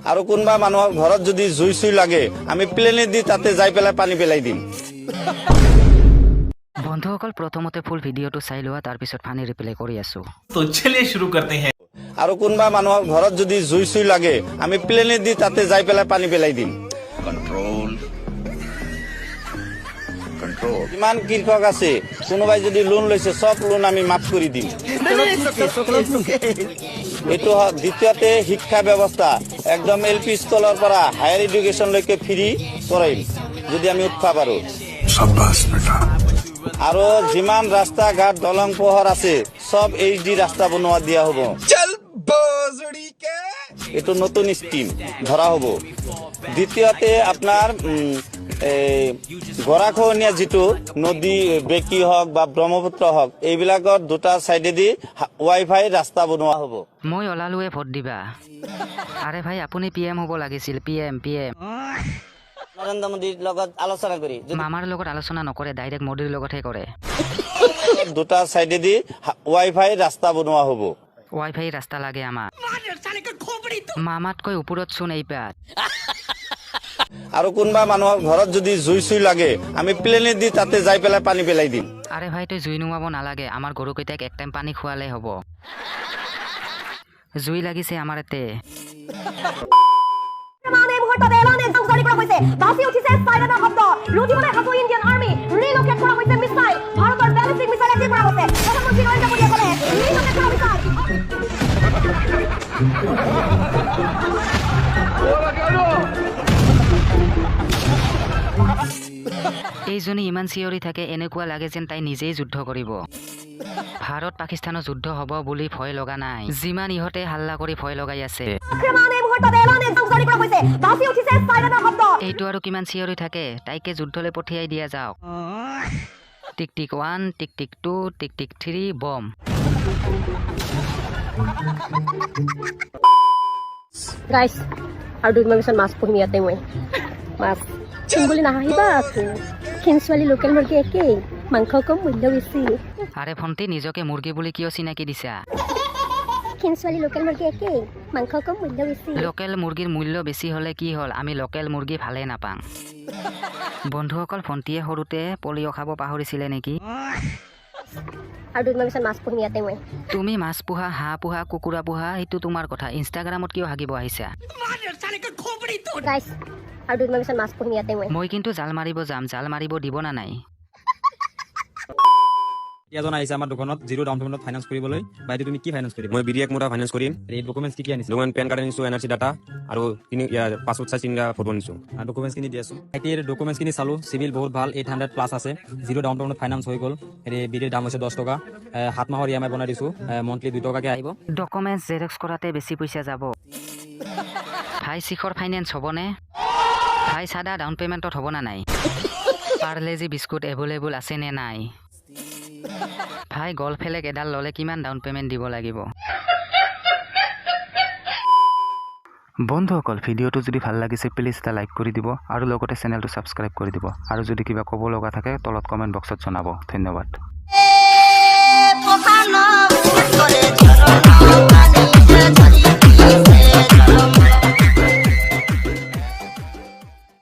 আৰু কোনবা মানুহৰ ঘৰত যদি জুই চুই লাগে আমি প্লেনে দি তাতে যাই পেলাই পানী পেলাই দিম বন্ধুসকল প্ৰথমতে ফুল ভিডিঅ'টো চাই লোৱা তাৰ পিছত পানী ৰিপ্লাই কৰি আছো তো চলিয়ে শুৰু करते हैं আৰু কোনবা মানুহৰ ঘৰত যদি জুই চুই লাগে আমি প্লেনে দি তাতে যাই পেলাই পানী পেলাই দিম কন্ট্ৰোল কিমান কৃষক আছে কোনোবাই যদি লোন লৈছে সব লোন আমি মাফ কৰি দিম এটো দ্বিতীয়তে শিক্ষা ব্যৱস্থা একদম এলপি স্কুলৰ পৰা হায়াৰ এডুকেশন লৈকে ফ্ৰী কৰাইম যদি আমি উৎসাহ পাৰো শাবাশ বেটা আৰু যিমান ৰাস্তা ঘাট দলং পোহৰ আছে সব এইচডি ৰাস্তা বনোৱা দিয়া হ'ব চল বজড়ি কে এটো নতুন স্কিম ধৰা হ'ব দ্বিতীয়তে আপোনাৰ গৰাখহনীয়া যিটো নদী বেকি হওক বা ব্ৰহ্মপুত্ৰ হওক এইবিলাকৰ দুটা সাইডেদি ওয়াইফাই ৰাস্তা বনোৱা হ'ব মই ওলালুৱে ভোট দিবা আৰে ভাই আপুনি পিএম হ'ব লাগিছিল পিএম নৰেন্দ্ৰ মোদীৰ লগত আলোচনা কৰি মামাৰ লগত আলোচনা নকৰে ডাইৰেক্ট মোদীৰ লগতহে কৰে দুটা সাইডেদি ওয়াইফাই ৰাস্তা বনোৱা হ'ব ওয়াইফাই ৰাস্তা লাগে আমাক মামাতকৈ ওপৰত চোন এই পাত আৰু কোনবা মানুহৰ ঘৰত যদি জুই চুই লাগে আমি প্লেনে দি তাতে যাই পেলাই পানী পেলাই দিম আৰে ভাই তই জুই নুমাব নালাগে আমাৰ গৰুকেইটাক এক টাইম পানী খুৱালে হ'ব জুই লাগিছে আমাৰ এতে মানে মুহূৰ্ততে এলানে জাৰি কৰা হৈছে বাসি উঠিছে সাইৰানৰ শব্দ লুটিবলৈ হাতু ইণ্ডিয়ান আৰ্মি ৰিলোকেট কৰা হৈছে মিছাইল ভাৰতৰ ব্যালিষ্টিক মিছাইল এটি কৰা হৈছে প্ৰধানমন্ত্ৰী নৰেন্দ্ৰ মোদীয়ে ক'লে ৰিলোকেট কৰা মিছাইল এইজনী ইমান চিঞৰি থাকে এনেকুৱা লাগে যেন তাই নিজেই যুদ্ধ কৰিব ভাৰত পাকিস্তানৰ যুদ্ধ হ'ব বুলি ভয় লগা নাই যিমান ইহঁতে হাল্লা কৰি ভয় লগাই আছে মানে মুহূৰ্ততে এলানে জাৰি কৰা হৈছে বাসি উঠিছে সাইৰানৰ শব্দ এইটো আৰু কিমান চিঞৰি থাকে তাইকে যুদ্ধলৈ পঠিয়াই দিয়া যাওক টিক টিক 1 টিক টিক 2 টিক টিক 3 বম গাইস আৰু দুদিনমান পিছত মাছ পুহিম ইয়াতে মই মাছ চিম্বলি নাহাহিবা আকৌ খিনছোৱালী লোকেল মুৰ্গী একেই মাংস কম মূল্য বেছি আৰে ভণ্টি নিজকে মুৰ্গী বুলি কিয় চিনাকি দিছা খিনছোৱালী লোকেল মুৰ্গী একেই মাংস কম মূল্য বেছি লোকেল মুৰ্গীৰ মূল্য বেছি হ'লে কি হ'ল আমি লোকেল মুৰ্গী ভালে নাপাং বন্ধুসকল ভণ্টিয়ে সৰুতে পলিঅ' খাব পাহৰিছিলে নেকি আৰু দুদিনমান পিছত মাছ পুহিম ইয়াতে মই তুমি মাছ পোহা হাঁহ পোহা কুকুৰা পোহা এইটো তোমাৰ কথা ইনষ্টাগ্ৰামত কিয় হাগিব আহিছা গাইস আৰু দুদিনমান পিছত মাছ পুহিম ইয়াতে মই কিন্তু জাল মাৰিব যাম জাল মাৰিব দিব না নাই এজন আহিছে আমাৰ দোকানত জিৰো ডাউন পেমেন্টত ফাইনান্স কৰিবলৈ বাইদে তুমি কি ফাইনান্স কৰিবা মই বিডি এক মোটা ফাইনান্স কৰিম এই ডকুমেন্টস কি আনিছে ডকুমেন্ট পেন কাৰ্ড আনিছো এনআৰসি ডাটা আৰু তিনি পাছপোৰ্ট সাইজ তিনিটা ফটো আনিছো আৰু ডকুমেন্টস খিনি দি আছো আইটিৰ ডকুমেন্টস খিনি চালো সিভিল বহুত ভাল 800 প্লাস আছে জিৰো ডাউন পেমেন্টত ফাইনান্স হৈ গ'ল এই বিডিৰ দাম হৈছে 10 টকা 7 মাহৰ ইএমআই বনাই দিছো মন্থলি 2 টকাকে আহিব ডকুমেন্টস জেৰক্স কৰাতে বেছি পইচা যাব ভাই শিখৰ ফাইনান্স হ'বনে ভাই সাদা ডাউন পেমেন্টত হ'ব না নাই পাৰ্লেজি বিস্কুট এভেলেবল আছে নে নাই ভাই গল্ফ ফেলেক এডাল ল'লে কিমান ডাউন পেমেন্ট দিব লাগিব বন্ধুসকল ভিডিঅ'টো যদি ভাল লাগিছে প্লিজ এটা লাইক কৰি দিব আৰু লগতে চেনেলটো ছাবস্ক্ৰাইব কৰি দিব আৰু যদি কিবা ক'ব লগা থাকে তলত কমেন্ট বক্সত জনাব ধন্যবাদ